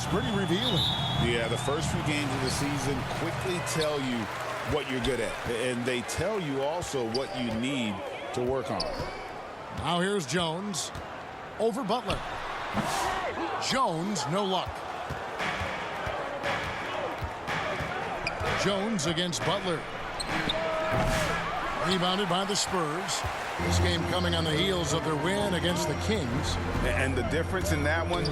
pretty revealing. Yeah, the first few games of the season quickly tell you what you're good at. And they tell you also what you need to work on. Now here's Jones. Over Butler. Jones, no luck. Jones against Butler. Rebounded by the Spurs. This game coming on the heels of their win against the Kings. And the difference in that one,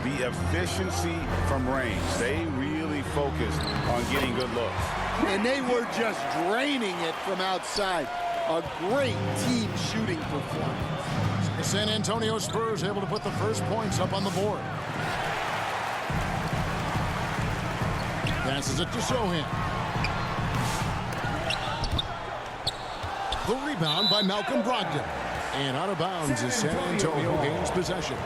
the efficiency from range. They really focused on getting good looks. And they were just draining it from outside. A great team shooting performance. The San Antonio Spurs able to put the first points up on the board. Passes it to Sohan. The rebound by Malcolm Brogdon. And out of bounds as San Antonio gains possession.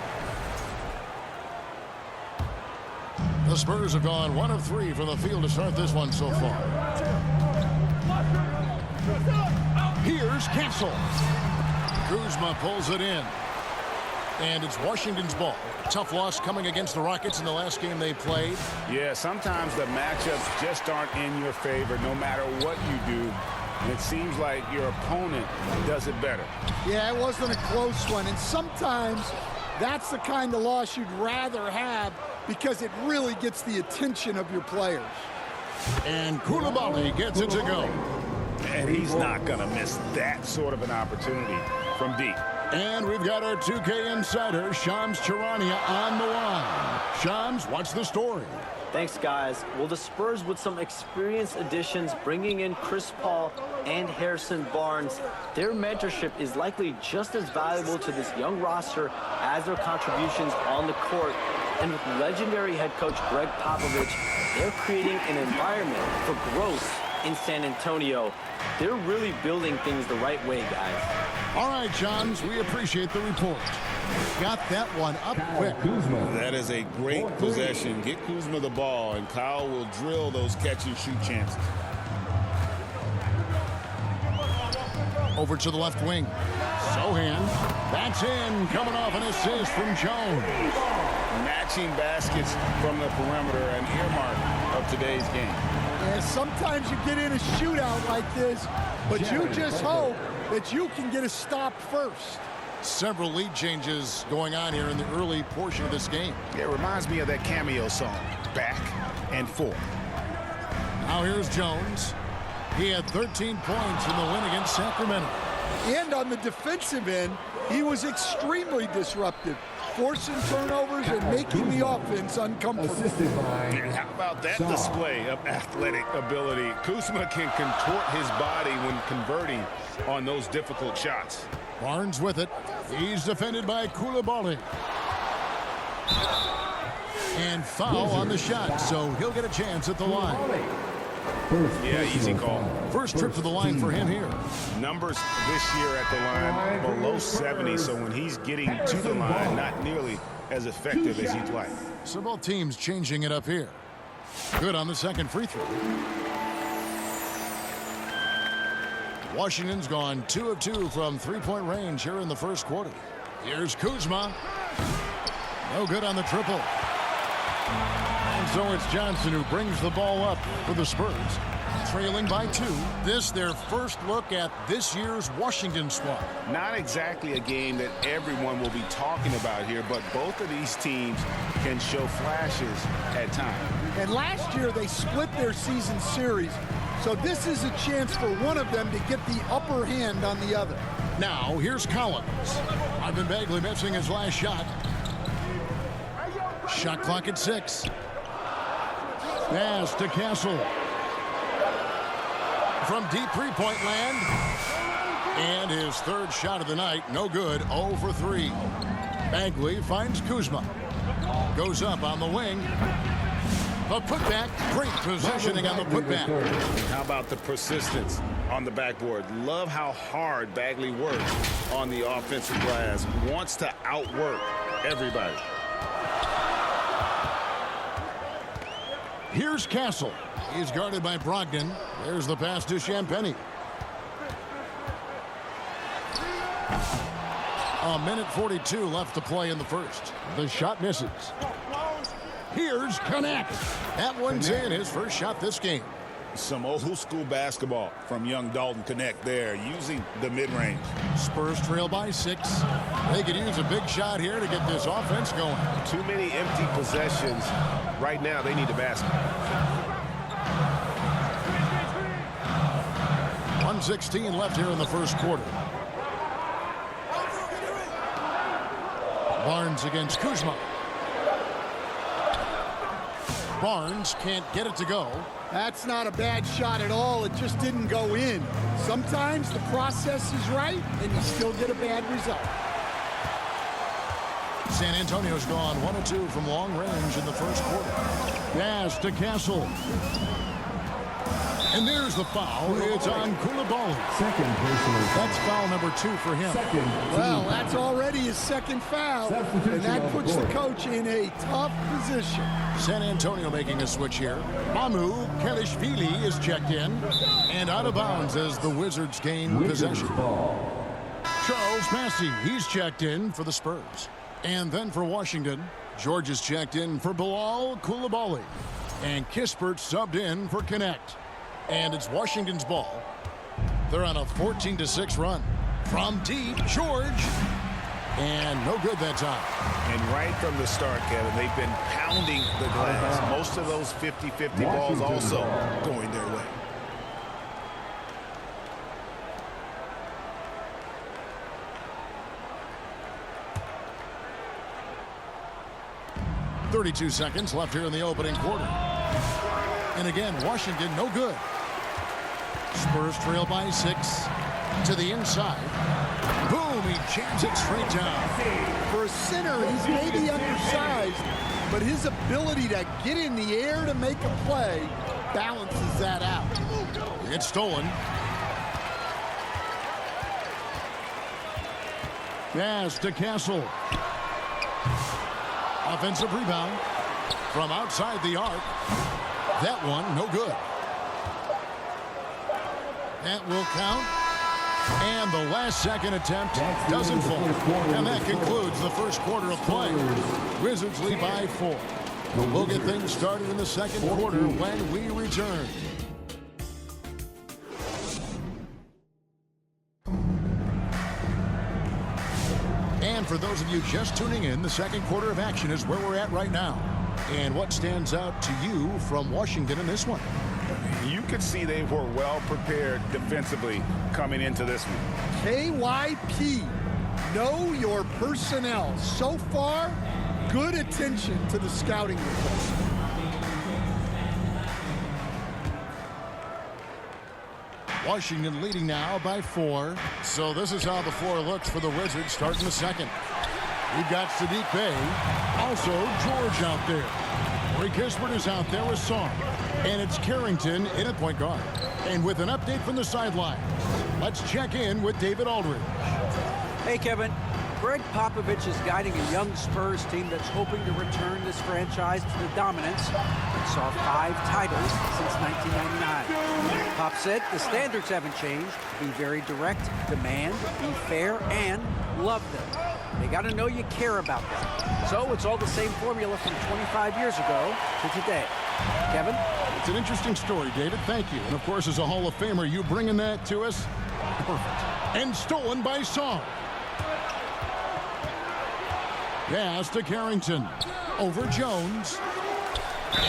The Spurs have gone 1 of 3 from the field to start this one so far. Here's Castle. Kuzma pulls it in. And it's Washington's ball. Tough loss coming against the Rockets in the last game they played. Yeah, sometimes the matchups just aren't in your favor no matter what you do. And it seems like your opponent does it better. Yeah, it wasn't a close one. And sometimes that's the kind of loss you'd rather have because it really gets the attention of your players. And Koulibaly gets it to go. And he's not going to miss that sort of an opportunity from deep. And we've got our 2K insider, Shams Charania, on the line. Shams, what's the story? Thanks, guys. Well, the Spurs with some experienced additions, bringing in Chris Paul and Harrison Barnes, their mentorship is likely just as valuable to this young roster as their contributions on the court. And with legendary head coach Greg Popovich, they're creating an environment for growth in San Antonio. They're really building things the right way, guys. All right, Shams, we appreciate the report. Got that one up quick. That is a great possession. Get Kuzma the ball, and Kyle will drill those catch-and-shoot chances. Over to the left wing. Sohan. That's in. Coming off an assist from Jones. Matching baskets from the perimeter, an earmark of today's game. And sometimes you get in a shootout like this, but you just hope that you can get a stop first. Several lead changes going on here in the early portion of this game. It reminds me of that cameo song, Back and Forth. Now here's Jones. He had 13 points in the win against Sacramento. And on the defensive end, he was extremely disruptive, forcing turnovers and making the offense uncomfortable. And how about that display of athletic ability? Kuzma can contort his body when converting on those difficult shots. Barnes with it. He's defended by Koulibaly. And foul on the shot, so he'll get a chance at the line. Yeah, easy call. First trip to the line for him here. Numbers this year at the line below 70, so when he's getting to the line, not nearly as effective as you'd like. So both teams changing it up here. Good on the second free throw. Washington's gone 2 of 2 from three-point range here in the first quarter. Here's Kuzma. No good on the triple. And so it's Johnson who brings the ball up for the Spurs. Trailing by 2. This their first look at this year's Washington squad. Not exactly a game that everyone will be talking about here, but both of these teams can show flashes at times. And last year they split their season series, so this is a chance for one of them to get the upper hand on the other. Now here's Collins. Ivan Bagley missing his last shot. Shot clock at 6. Pass to Castle. From deep three-point land. And his third shot of the night, no good, 0 for 3. Bagley finds Kuzma. Goes up on the wing. A putback, great positioning on the putback. How about the persistence on the backboard? Love how hard Bagley works on the offensive glass. Wants to outwork everybody. Here's Castle. He's guarded by Brogdon. There's the pass to Champagnie. A minute 42 left to play in the first. The shot misses. Here's Connect. That one's in, his first shot this game. Some old school basketball from young Dalton Connect there, using the mid-range. Spurs trail by 6. They could use a big shot here to get this offense going. Too many empty possessions. Right now, they need a basket. 1:16 left here in the first quarter. Barnes against Kuzma. Barnes can't get it to go. That's not a bad shot at all. It just didn't go in. Sometimes the process is right, and you still get a bad result. San Antonio's gone 1 of 2 from long range in the first quarter. Pass to Castle. And there's the foul. It's on Koulibaly. Second personal foul. That's foul number 2 for him. Well, that's already his second foul, and that puts the coach in a tough position. San Antonio making a switch here. Mamu Kelishvili is checked in and out of bounds as the Wizards gain possession. Charles Massey, he's checked in for the Spurs. And then for Washington, George is checked in for Bilal Koulibaly. And Kispert subbed in for Connect. And it's Washington's ball. They're on a 14-6 run. From deep, George. And no good that time. And right from the start, Kevin, they've been pounding the glass. Most of those 50-50 balls also going their way. .32 seconds left here in the opening quarter. And again, Washington no good. Spurs trail by 6 to the inside. Boom, he jams it straight down. For a center, he's maybe undersized, but his ability to get in the air to make a play balances that out. It's stolen. Pass to Castle. Offensive rebound from outside the arc. That one, no good. That will count. And the last second attempt doesn't fall. And that concludes the first quarter of play. Wizards lead by 4. We'll get things started in the second quarter when we return. And for those of you just tuning in, the second quarter of action is where we're at right now. And what stands out to you from Washington in this one? You could see they were well prepared defensively coming into this one. KYP, know your personnel. So far, good attention to the scouting report. Washington leading now by 4. So this is how the floor looks for the Wizards starting the second. We've got Sadiq Bey, also George out there. Corey Kispert is out there with Song. And it's Carrington in at point guard. And with an update from the sideline, let's check in with David Aldridge. Hey, Kevin. Greg Popovich is guiding a young Spurs team that's hoping to return this franchise to the dominance that saw 5 titles since 1999. Pop said the standards haven't changed. Be very direct, demand, be fair, and love them. They got to know you care about them. So it's all the same formula from 25 years ago to today. Kevin? It's an interesting story, David. Thank you. And, of course, as a Hall of Famer, you bringing that to us? Perfect. And stolen by Song. Pass to Carrington. Over Jones.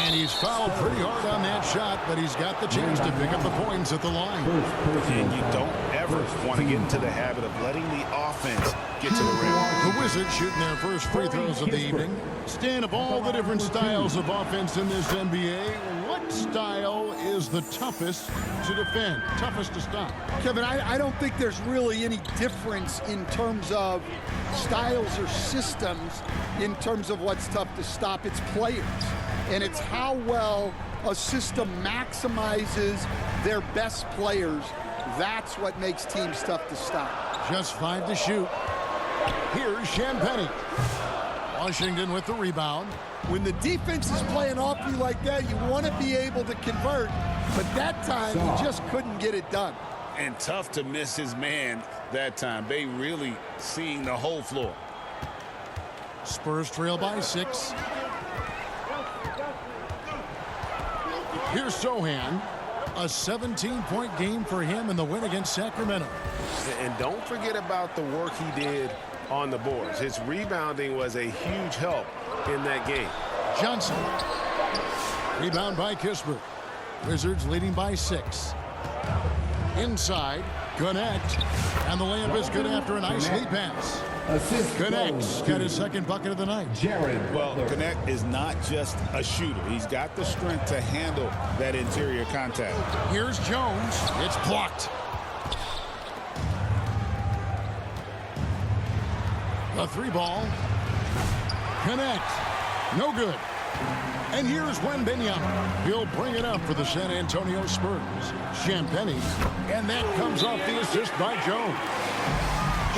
And he's fouled pretty hard on that shot, but he's got the chance to pick up the points at the line. And you don't ever want to get into the habit of letting the offense get to the rim. The Wizards shooting their first free throws of the evening. Stan, of all the different styles of offense in this NBA, what style is the toughest to defend, toughest to stop? Kevin, I don't think there's really any difference in terms of styles or systems in terms of what's tough to stop. It's players. And it's how well a system maximizes their best players. That's what makes teams tough to stop. Just 5 to shoot. Here's Champagnie. Washington with the rebound. When the defense is playing off you like that, you want to be able to convert. But that time, he just couldn't get it done. And tough to miss his man that time. They really seeing the whole floor. Spurs trail by 6. Here's Sohan. A 17-point game for him in the win against Sacramento. And don't forget about the work he did on the boards. His rebounding was a huge help in that game. Johnson. Rebound by Kispert. Wizards leading by 6. Inside. Connect. And the layup is good after a nice lead pass. Connects. Got his second bucket of the night. Well, Connect is not just a shooter. He's got the strength to handle that interior contact. Here's Jones. It's blocked. The 3-ball. Connect. No good. And here's Wembanyama. He'll bring it up for the San Antonio Spurs. Champagny. And that comes off the assist by Jones.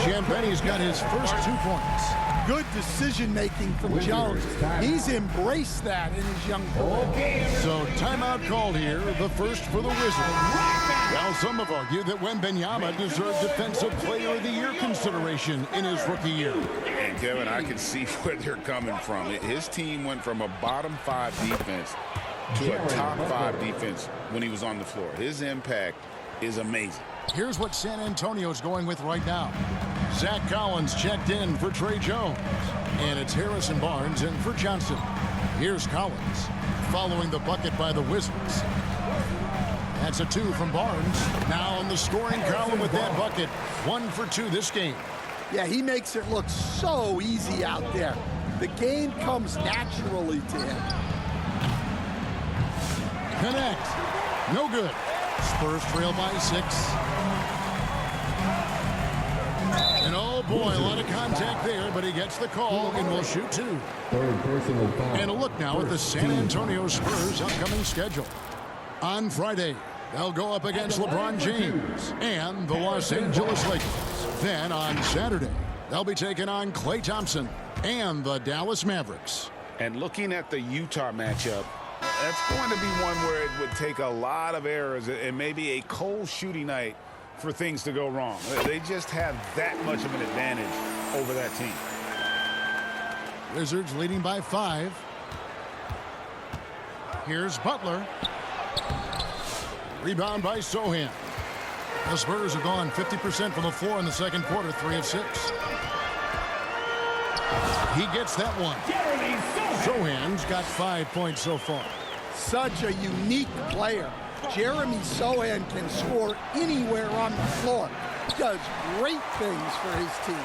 Champagny's got his first 2 points. Good decision-making from Jones. He's embraced that in his young career. So timeout called here, the first for the Wizards. Now some have argued that Wembanyama deserved Defensive Player of the Year consideration in his rookie year. And Kevin, I can see where they're coming from. His team went from a bottom 5 defense to a top 5 defense when he was on the floor. His impact is amazing. Here's what San Antonio's going with right now. Zach Collins checked in for Trey Jones. And it's Harrison Barnes in for Johnson. Here's Collins following the bucket by the Wizards. That's a 2 from Barnes. Now in the scoring column with that bucket. 1 for 2 this game. Yeah, he makes it look so easy out there. The game comes naturally to him. Connect. No good. Spurs trail by 6. And oh boy, a lot of contact there, but he gets the call and will shoot 2. Third personal foul. And a look now at the San Antonio Spurs' upcoming schedule. On Friday, they'll go up against LeBron James and the Los Angeles Lakers. Then on Saturday, they'll be taking on Klay Thompson and the Dallas Mavericks. And looking at the Utah matchup, that's going to be one where it would take a lot of errors and maybe a cold shooting night for things to go wrong. They just have that much of an advantage over that team. Wizards leading by 5. Here's Butler. Rebound by Sohan. The Spurs have gone 50% from the floor in the second quarter, 3 of 6. He gets that one. Sohan's got 5 points so far. Such a unique player. Jeremy Sohan can score anywhere on the floor. Does great things for his team.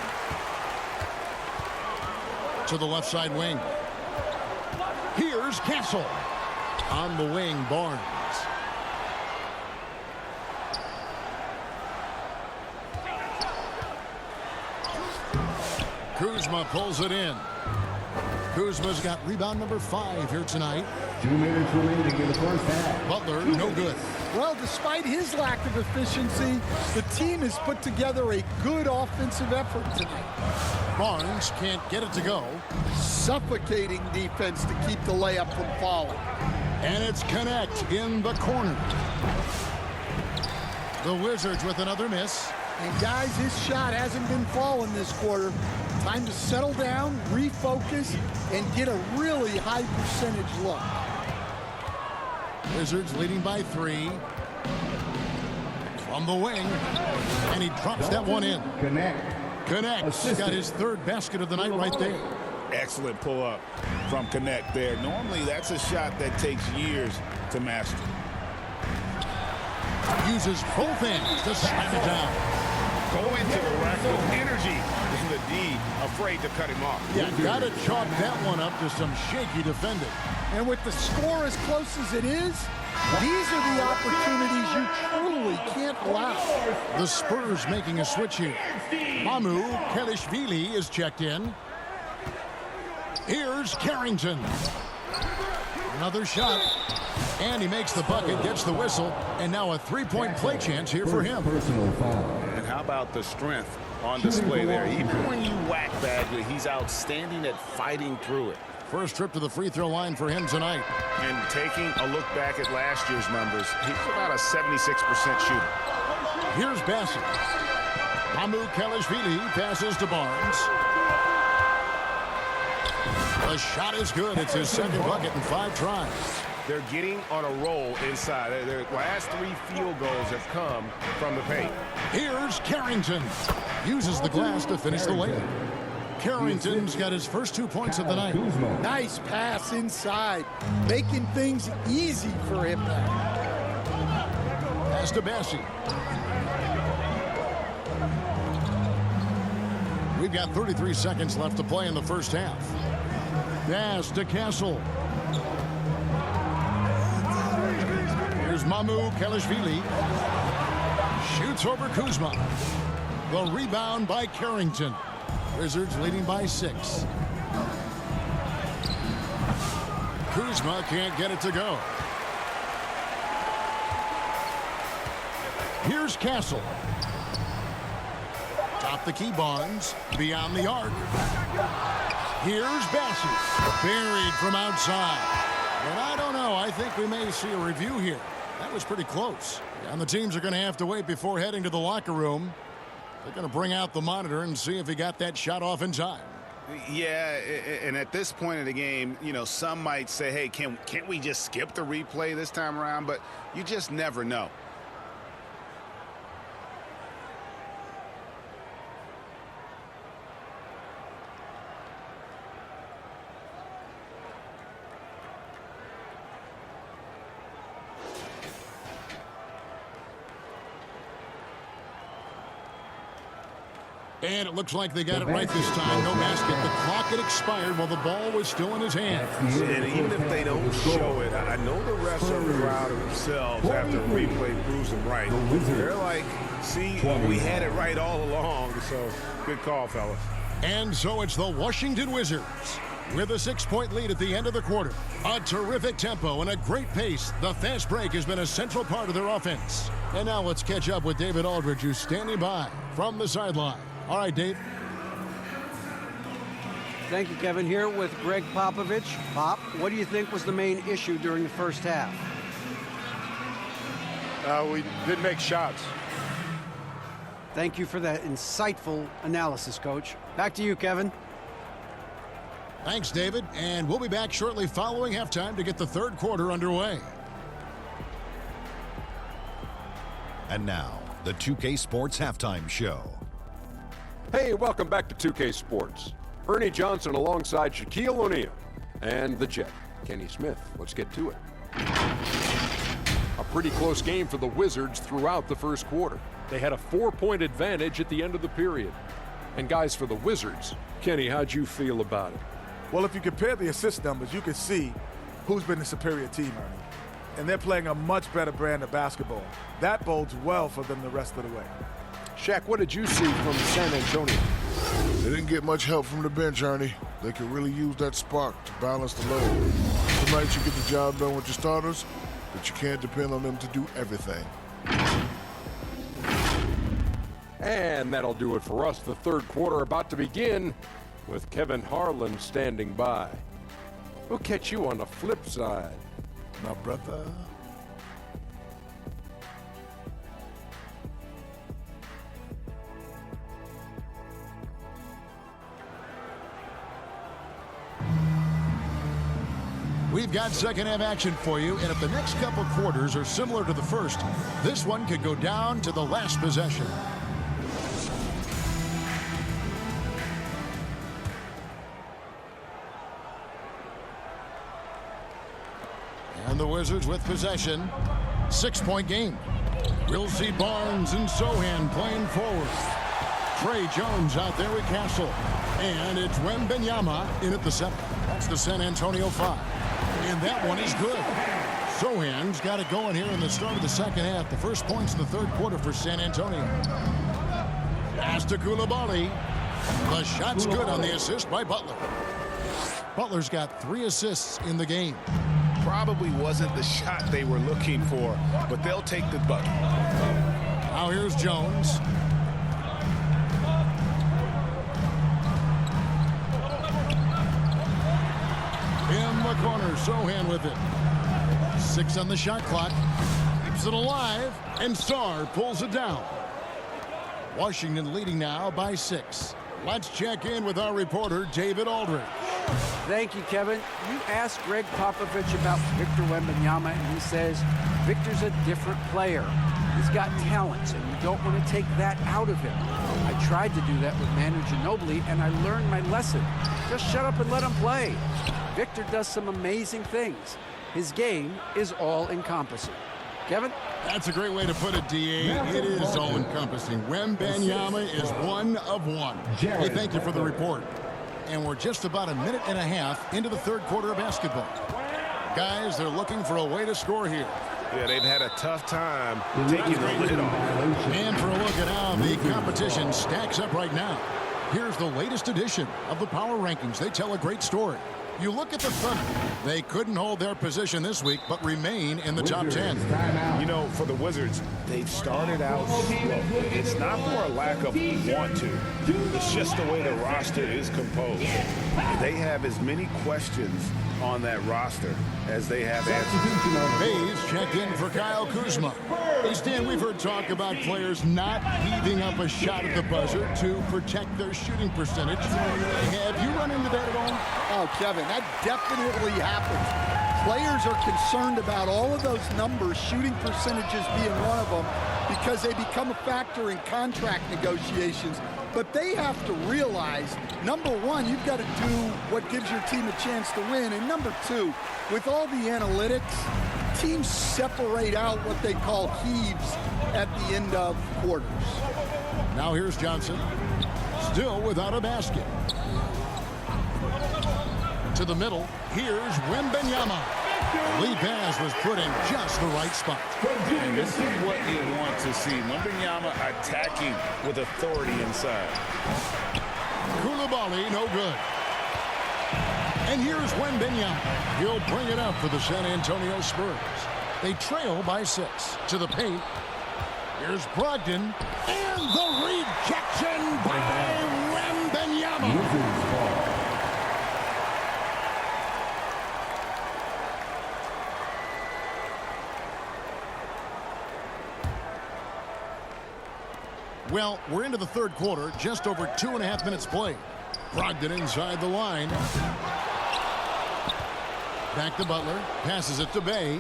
To the left side wing. Here's Castle. On the wing, Barnes. Kuzma pulls it in. Kuzma's got rebound number 5 here tonight. 2 minutes remaining in the first half. Butler, no good. Well, despite his lack of efficiency, the team has put together a good offensive effort tonight. Barnes can't get it to go. Suffocating defense to keep the layup from falling. And it's Connect in the corner. The Wizards with another miss. And guys, his shot hasn't been falling this quarter. Time to settle down, refocus, and get a really high percentage look. Wizards leading by 3. From the wing. And he drops that one in. Connect's got his 3rd basket of the night right there. Excellent pull-up from Connect there. Normally, that's a shot that takes years to master. Uses both hands to slam it down. Go into the rack with energy. Isn't the D afraid to cut him off? Yeah, got to chalk that one up to some shaky defending. And with the score as close as it is, these are the opportunities you truly can't allow. The Spurs making a switch here. Mamu Kelishvili is checked in. Here's Carrington. Another shot. And he makes the bucket, gets the whistle, and now a 3-point play chance here for him. Personal foul. And how about the strength on display there? Even when you whack Bagley, he's outstanding at fighting through it. First trip to the free throw line for him tonight. And taking a look back at last year's numbers, he's about a 76% shooter. Here's Bassett. Mamu Kelishvili passes to Barnes. The shot is good. It's his second bucket in 5 tries. they're getting on a roll inside. Their last 3 field goals have come from the paint. Here's Carrington. Uses the glass to finish the layup. Carrington's got his first 2 points of the night. Nice pass inside, making things easy for him now. Pass to Bassi. We've got 33 seconds left to play in the first half. Pass to Castle. Here's Mamu Kelishvili. Shoots over Kuzma. The rebound by Carrington. Wizards leading by 6. Kuzma can't get it to go. Here's Castle. Top the key, Barnes. Beyond the arc. Here's Bassi. Buried from outside. But I don't know. I think we may see a review here. That was pretty close. And the teams are going to have to wait before heading to the locker room. They're going to bring out the monitor and see if he got that shot off in time. Yeah, and at this point of the game, you know, some might say, hey, can't we just skip the replay this time around? But you just never know. And it looks like they got it right this time. No basket. The clock had expired while the ball was still in his hand. And even if they don't show it, I know the refs are proud of themselves after the replay proves them right. They're like, see, we had it right all along. So, good call, fellas. And so it's the Washington Wizards with a 6-point lead at the end of the quarter. A terrific tempo and a great pace. The fast break has been a central part of their offense. And now let's catch up with David Aldridge, who's standing by from the sideline. All right, Dave. Thank you, Kevin. Here with Greg Popovich. Pop, what do you think was the main issue during the first half? We didn't make shots. Thank you for that insightful analysis, Coach. Back to you, Kevin. Thanks, David. And we'll be back shortly following halftime to get the third quarter underway. And now, the 2K Sports Halftime Show. Hey, welcome back to 2K Sports. Ernie Johnson alongside Shaquille O'Neal and the Jet, Kenny Smith. Let's get to it. A pretty close game for the Wizards throughout the first quarter. They had a 4-point advantage at the end of the period. And guys, for the Wizards, Kenny, how'd you feel about it? Well, if you compare the assist numbers, you can see who's been the superior team, Ernie. And they're playing a much better brand of basketball. That bodes well for them the rest of the way. Shaq, what did you see from San Antonio? They didn't get much help from the bench, Ernie. They could really use that spark to balance the load. Some nights you get the job done with your starters, but you can't depend on them to do everything. And that'll do it for us. The third quarter about to begin with Kevin Harlan standing by. We'll catch you on the flip side. My brother. We've got second half action for you, and if the next couple quarters are similar to the first, this one could go down to the last possession. And the Wizards with possession. 6-point game. We'll see Barnes and Sohan playing forward. Trey Jones out there with Castle. And it's Wembanyama in at the center. That's the San Antonio 5. And that one is good. Sohan's got it going here in the start of the second half. The first points in the third quarter for San Antonio. Pass to Coulibaly. The shot's good on the assist by Butler. Butler's got 3 assists in the game. Probably wasn't the shot they were looking for, but they'll take the bucket. Now here's Jones. In the corner, Sohan with it. 6 on the shot clock. Keeps it alive, and Sarr pulls it down. Washington leading now by 6. Let's check in with our reporter, David Aldridge. Thank you, Kevin. You asked Greg Popovich about Victor Wembanyama, and he says Victor's a different player. He's got talents, and you don't want to take that out of him. I tried to do that with Manu Ginobili, and I learned my lesson. Just shut up and let him play. Victor does some amazing things. His game is all-encompassing. Kevin? That's a great way to put it, D.A. It is all-encompassing. Wembanyama is one of one. Hey, thank you for the report. And we're just about a minute and a half into the third quarter of basketball. Guys, they're looking for a way to score here. Yeah, they've had a tough time taking the lid off. And for a look at how the competition stacks up right now, here's the latest edition of the Power Rankings. They tell a great story. You look at the Thunder. They couldn't hold their position this week, but remain in the top 10. You know, for the Wizards, they've started out slow. It's not for a lack of want to. It's just the way the roster is composed. They have as many questions on that roster as they have answers. Hayes checked in for Kyle Kuzma. Hey, Stan, we've heard talk about players not heaving up a shot at the buzzer to protect their shooting percentage. Have you run into that at all? Oh, Kevin, that definitely happens. Players are concerned about all of those numbers, shooting percentages being one of them, because they become a factor in contract negotiations. But they have to realize, number one, you've got to do what gives your team a chance to win. And number two, with all the analytics, teams separate out what they call heaves at the end of quarters. Now here's Johnson, still without a basket. To the middle, here's Wembanyama. The lead pass was put in just the right spot. And this is what you want to see. Wembanyama attacking with authority inside. Koulibaly, no good. And here's Wembanyama. He'll bring it up for the San Antonio Spurs. They trail by 6. To the paint. Here's Brogdon. And the rejection by Wembanyama. Well, we're into the third quarter, just over 2.5 minutes played. Brogdon inside the line. Back to Butler, passes it to Bay.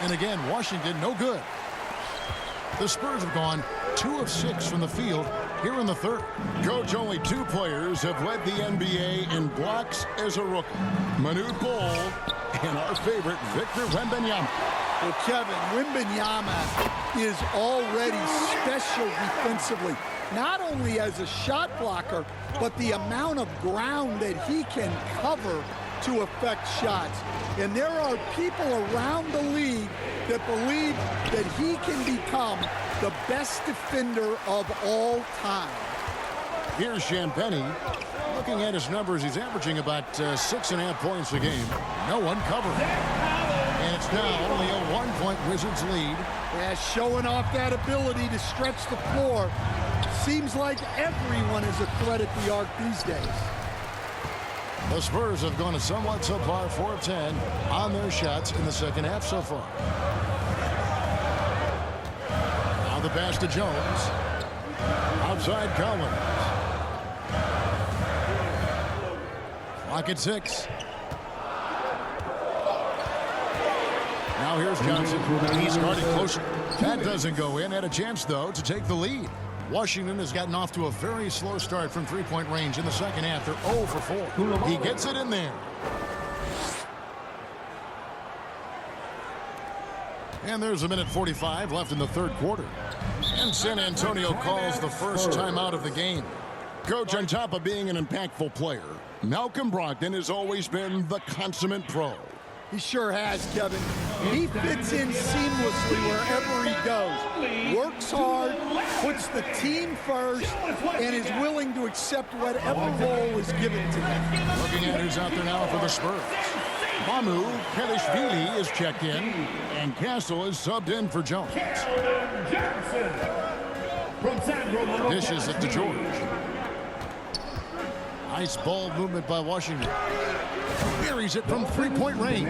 And again, Washington, no good. The Spurs have gone 2 of 6 from the field here in the third. Coach, only 2 players have led the NBA in blocks as a rookie. Manute Bol and our favorite, Victor Wembanyama. Well, Kevin, Wembanyama is already special defensively, not only as a shot blocker, but the amount of ground that he can cover to affect shots. And there are people around the league that believe that he can become the best defender of all time. Here's Champagnie. Looking at his numbers, he's averaging about 6.5 points a game. No one covering. And it's now only a 1-point Wizards lead. Yeah, showing off that ability to stretch the floor. Seems like everyone is a threat at the arc these days. The Spurs have gone a somewhat subpar 4 of 10 on their shots in the second half so far. Now the pass to Jones. Outside Collins. Clock at 6. Now here's Johnson. He's guarded closer. That doesn't go in. Had a chance, though, to take the lead. Washington has gotten off to a very slow start from three-point range in the second half. They're 0 for 4. He gets it in there. And there's 1:45 left in the third quarter. And San Antonio calls the first timeout of the game. Coach, on top of being an impactful player, Malcolm Brogdon has always been the consummate pro. He sure has, Kevin. He fits in seamlessly wherever he goes. Works hard, puts the team first, and is willing to accept whatever role is given to him. Looking at who's out there now for the Spurs. Mamu Kelishvili is checked in, and Castle is subbed in for Jones. Dishes it to George. Nice ball movement by Washington. Buries it from three-point range.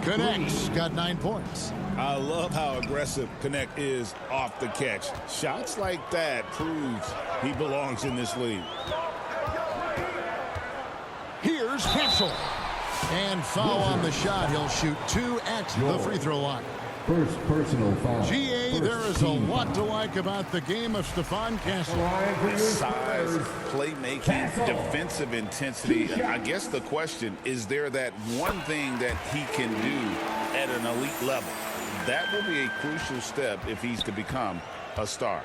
Connects, got 9 points. I love how aggressive Connect is off the catch. Shots like that proves he belongs in this league. Here's Castle. And foul on the shot. He'll shoot 2 at the free throw line. First personal foul. GA, there is a lot to like about the game of Stephon Castle. Size, playmaking, defensive intensity. And I guess the question, is there that one thing that he can do at an elite level? That will be a crucial step if he's to become a star.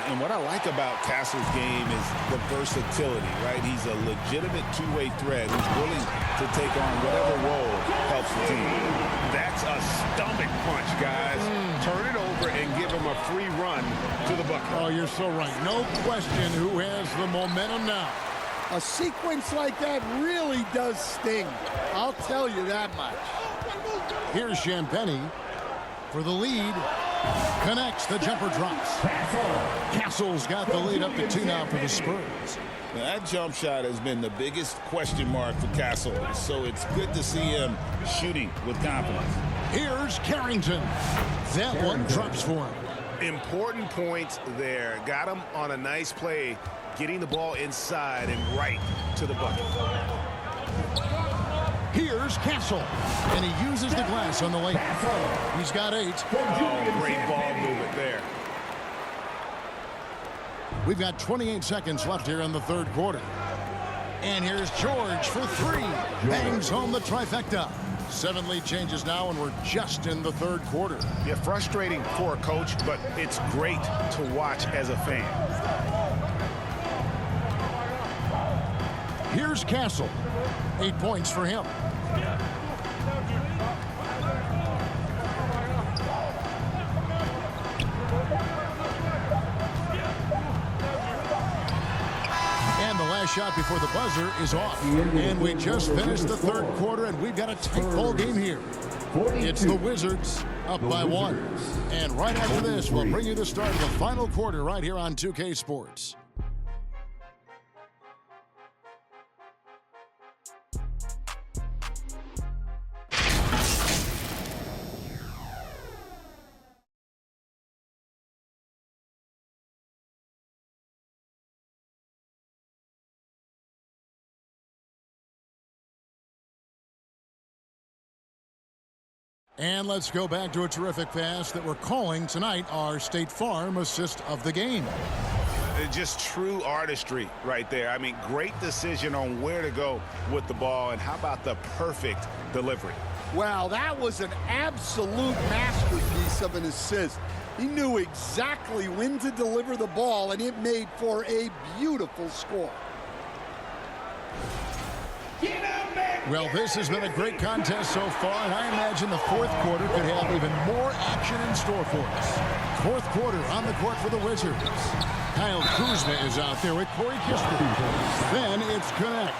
And what I like about Castle's game is the versatility, right? He's a legitimate two-way threat who's willing to take on whatever role helps the team. That's a stomach punch, guys. Turn it over and give him a free run to the bucket. Oh, you're so right. No question who has the momentum now. A sequence like that really does sting. I'll tell you that much. Here's Champagny for the lead. Connects, the jumper drops. Castle's got the lead up to 2 now for the Spurs. Now, that jump shot has been the biggest question mark for Castle, so it's good to see him shooting with confidence. Here's Carrington. That one drops for him. Important points there. Got him on a nice play, getting the ball inside and right to the bucket. Here's Castle, and he uses the glass on the lane. He's got 8. Oh, great ball movement there. We've got 28 seconds left here in the third quarter. And here's George for 3. Bangs home the trifecta. 7 lead changes now, and we're just in the third quarter. Yeah, frustrating for a coach, but it's great to watch as a fan. Here's Castle. 8 points for him. And the last shot before the buzzer is off. And we just finished the third quarter, and we've got a tight ball game here. It's the Wizards up by 1. And right after this, we'll bring you the start of the final quarter right here on 2K Sports. And let's go back to a terrific pass that we're calling tonight our State Farm assist of the game. Just true artistry right there. I mean, great decision on where to go with the ball, and how about the perfect delivery? Well, that was an absolute masterpiece of an assist. He knew exactly when to deliver the ball, and it made for a beautiful score. Well, this has been a great contest so far, and I imagine the fourth quarter could have even more action in store for us. Fourth quarter on the court for the Wizards. Kyle Kuzma is out there with Corey Kispert. Then it's Connect.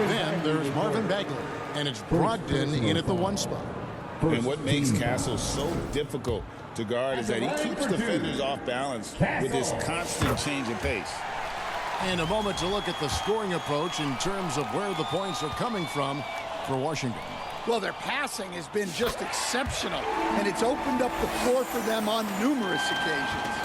Then there's Marvin Bagley, and it's Brogdon in at the 1 spot. And what makes Castle so difficult to guard is that he keeps defenders off balance with his constant change of pace. And a moment to look at the scoring approach in terms of where the points are coming from for Washington. Well, their passing has been just exceptional, and it's opened up the floor for them on numerous occasions.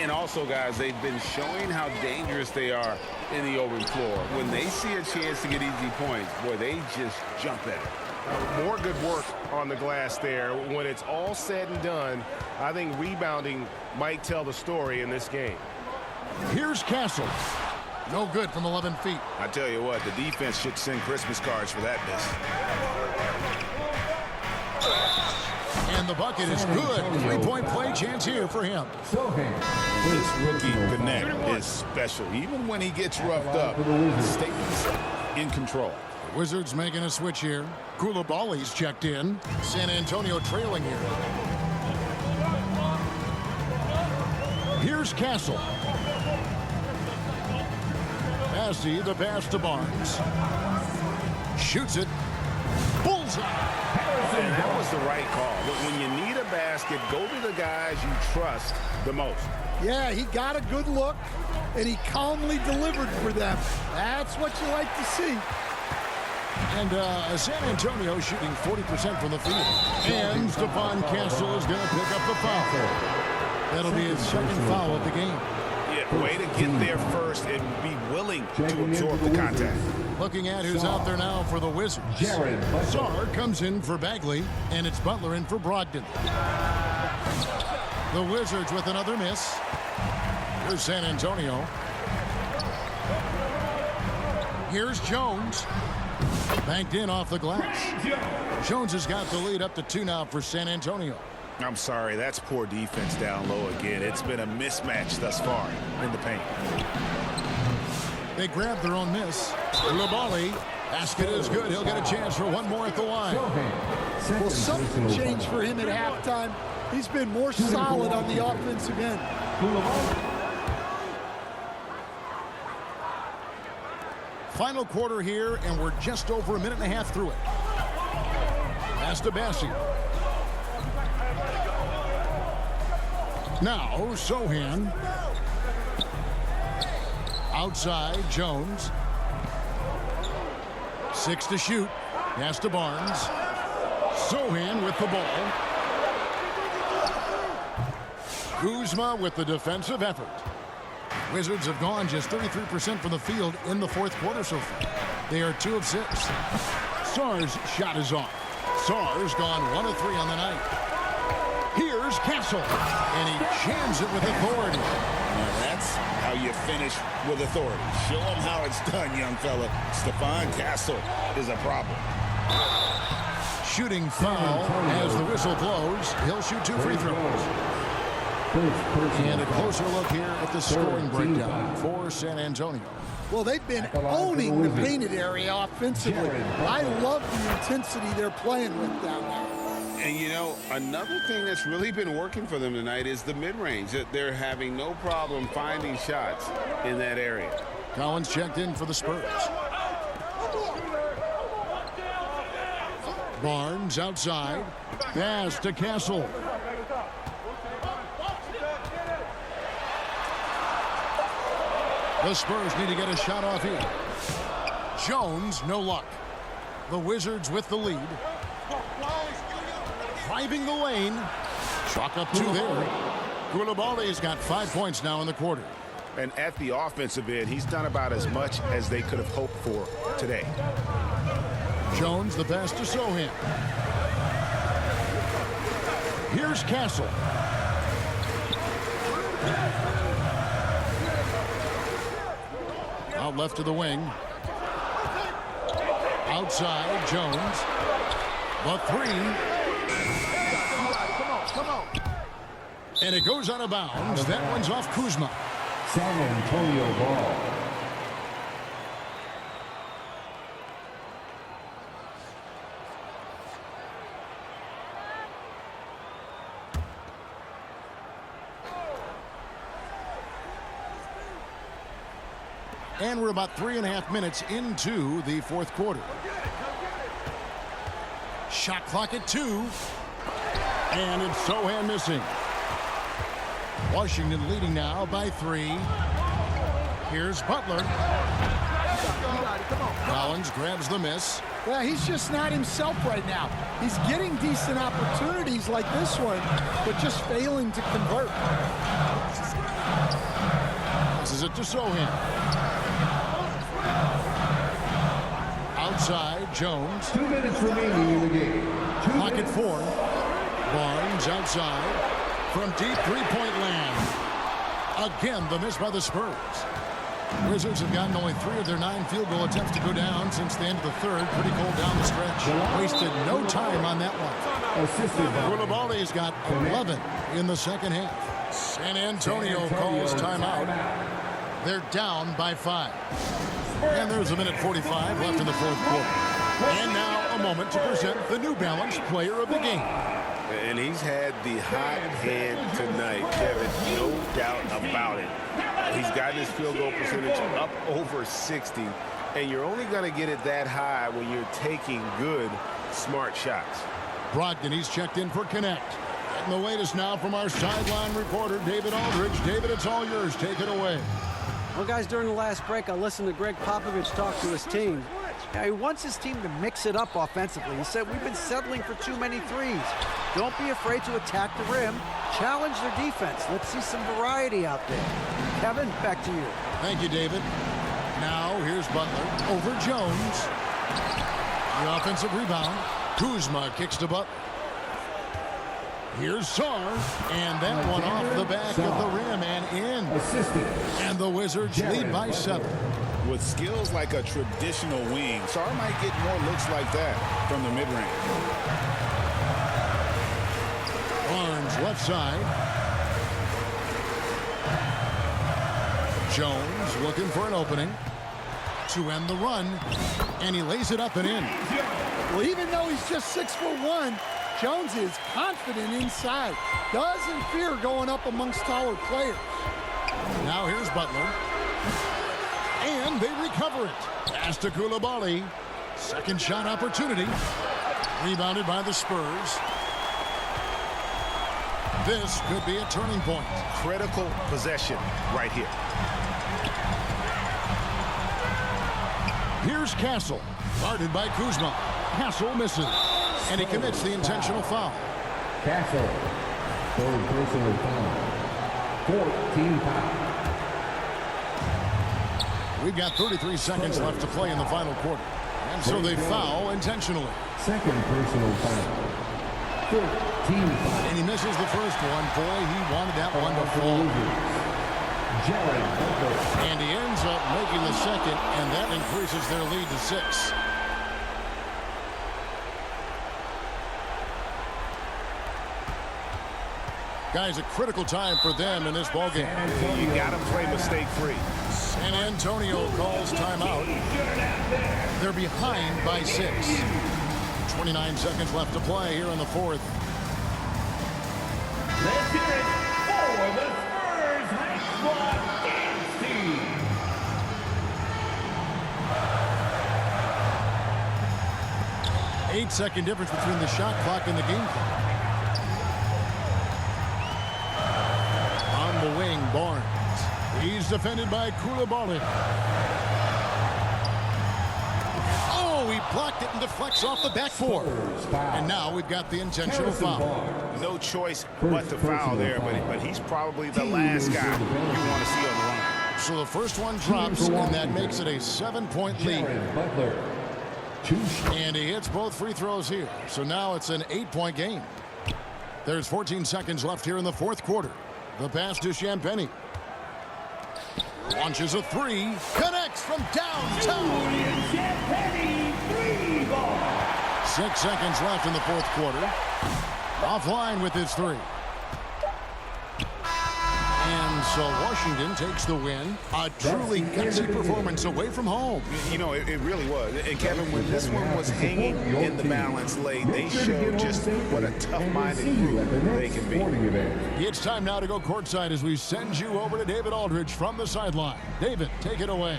And also, guys, they've been showing how dangerous they are in the open floor. When they see a chance to get easy points, boy, they just jump at it. More good work on the glass there. When it's all said and done, I think rebounding might tell the story in this game. Here's Castle. No good from 11 feet. I tell you what, the defense should send Christmas cards for that miss. And the bucket is good. 3-point play chance here for him. This rookie Connect is special. Even when he gets roughed up, he stays in control. The Wizards making a switch here. Koulibaly's checked in. San Antonio trailing here. Here's Castle. Massey, the pass to Barnes. Shoots it. Bullseye. And that was the right call. When you need a basket, go to the guys you trust the most. Yeah, he got a good look, and he calmly delivered for them. That's what you like to see. And San Antonio shooting 40% from the field. And Stephon Castle is going to pick up the foul. That'll be his second foul of the game. Yeah, Way to get there first and be willing to absorb the contact. Looking at who's out there now for the Wizards. Sarr comes in for Bagley, and it's Butler in for Brogdon. The Wizards with another miss. Here's San Antonio. Here's Jones. Banked in off the glass. Jones has got the lead up to 2 now for San Antonio. I'm sorry, that's poor defense down low again. It's been a mismatch thus far in the paint. They grab their own miss. Labali, basket is good. He'll get a chance for one more at the line. Well, something changed for him at halftime. He's been more solid on the offensive end. Final quarter here, and we're just over a minute and a half through it. Pass to Bassi. Now, Sohan. Outside, Jones. 6 to shoot. Pass to Barnes. Sohan with the ball. Kuzma with the defensive effort. Wizards have gone just 33% from the field in the fourth quarter so far. They are 2 of 6. Sarr's shot is off. Sarr's gone 1 of 3 on the night. Here's Castle, and he jams it with authority. Now that's how you finish with authority. Show him how it's done, young fella. Stephon Castle is a problem. Shooting foul as the whistle blows. He'll shoot 2 free throws. And a closer look here at the scoring breakdown for San Antonio. Well, they've been owning the painted area offensively. I love the intensity they're playing with down there. And, you know, another thing that's really been working for them tonight is the mid-range. They're having no problem finding shots in that area. Collins checked in for the Spurs. Barnes outside. Pass to Castle. The Spurs need to get a shot off here. Jones, no luck. The Wizards with the lead. Driving the lane. Chalk up 2 there. Koulibaly's got 5 points now in the quarter. And at the offensive end, he's done about as much as they could have hoped for today. Jones, the pass to Sohan. Here's Castle. Out left to the wing. Outside, Jones. The 3. Come on. And it goes out of bounds. That one's off Kuzma. San Antonio ball. And we're about 3.5 minutes into the fourth quarter. Shot clock at 2. And it's Sohan missing. Washington leading now by 3. Here's Butler. Collins grabs the miss. Well, he's just not himself right now. He's getting decent opportunities like this one, but just failing to convert. This is it to Sohan. Outside, Jones. 2 minutes remaining in the game. Clock at 4. Barnes outside from deep three-point land. Again, the miss by the Spurs. Wizards have gotten only 3 of their 9 field goal attempts to go down since the end of the third. Pretty cold down the stretch. Wasted no time on that one. Koulibaly's got 11 in the second half. San Antonio calls timeout. They're down by 5. And there's a minute 45 left in the fourth quarter. And now a moment to present the New Balance Player of the Game. And he's had the hot hand tonight, Kevin, no doubt about it. He's gotten his field goal percentage up over 60, and you're only going to get it that high when you're taking good, smart shots. Brogdon, he's checked in for Connect. And the latest now from our sideline reporter, David Aldridge. David, it's all yours. Take it away. Well, guys, during the last break, I listened to Greg Popovich talk to his team. Now, he wants his team to mix it up offensively. He said, we've been settling for too many threes. Don't be afraid to attack the rim. Challenge their defense. Let's see some variety out there. Kevin, back to you. Thank you, David. Now here's Butler over Jones. The offensive rebound. Kuzma kicks to Butler. Here's Sarr, and that one off the back of the rim and in. And the Wizards lead by 7. With skills like a traditional wing, Sarr might get more looks like that from the mid-range. Barnes left side. Jones looking for an opening to end the run, and he lays it up and in. Well, even though he's just 6'1", Jones is confident inside. Doesn't fear going up amongst taller players. Now here's Butler. And they recover it. Pass to Coulibaly. Second shot opportunity. Rebounded by the Spurs. This could be a turning point. Critical possession right here. Here's Castle. Guarded by Kuzma. Castle misses. And he commits the intentional foul. Castle. Third personal foul. 14 foul. We've got 33 seconds left to play in the final quarter. And so they foul intentionally. Second personal foul. 13 foul. And he misses the first one. Boy, he wanted that one to fall. And he ends up making the second, and that increases their lead to 6. Guys, a critical time for them in this ballgame. You got to play mistake-free. San Antonio calls timeout. They're behind by 6. 29 seconds left to play here in the fourth. Let's hear it for the Spurs high squad dance team. 8-second difference between the shot clock and the game clock. On the wing, Barnes. He's defended by Coulibaly. Oh, he blocked it and deflects off the backboard. And now we've got the intentional foul. No choice but to foul there, but he's probably the last guy you want to see on the run. So the first one drops, and that makes it a 7-point lead. And he hits both free throws here. So now it's an 8-point game. There's 14 seconds left here in the fourth quarter. The pass to Champagnie. Launches a three. Connects from downtown. 6 seconds left in the fourth quarter. Offline with his three. And so Washington takes the win. A truly gutsy performance away from home. You know, it really was. And Kevin, when this one was hanging in the balance late, they showed just what a tough-minded group they can be. It's time now to go courtside as we send you over to David Aldridge from the sideline. David, take it away.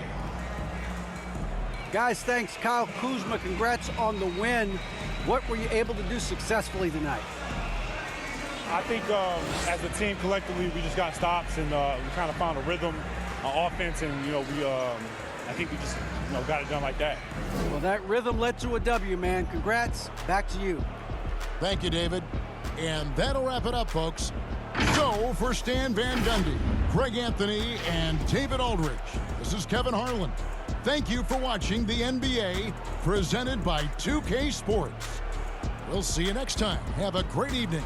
Guys, thanks. Kyle Kuzma, congrats on the win. What were you able to do successfully tonight? I think as a team collectively, we just got stops and we kind of found a rhythm on offense, and I think we just got it done like that. Well, that rhythm led to a W, man. Congrats. Back to you. Thank you, David. And that'll wrap it up, folks. So for Stan Van Gundy, Greg Anthony, and David Aldridge, this is Kevin Harlan. Thank you for watching the NBA presented by 2K Sports. We'll see you next time. Have a great evening.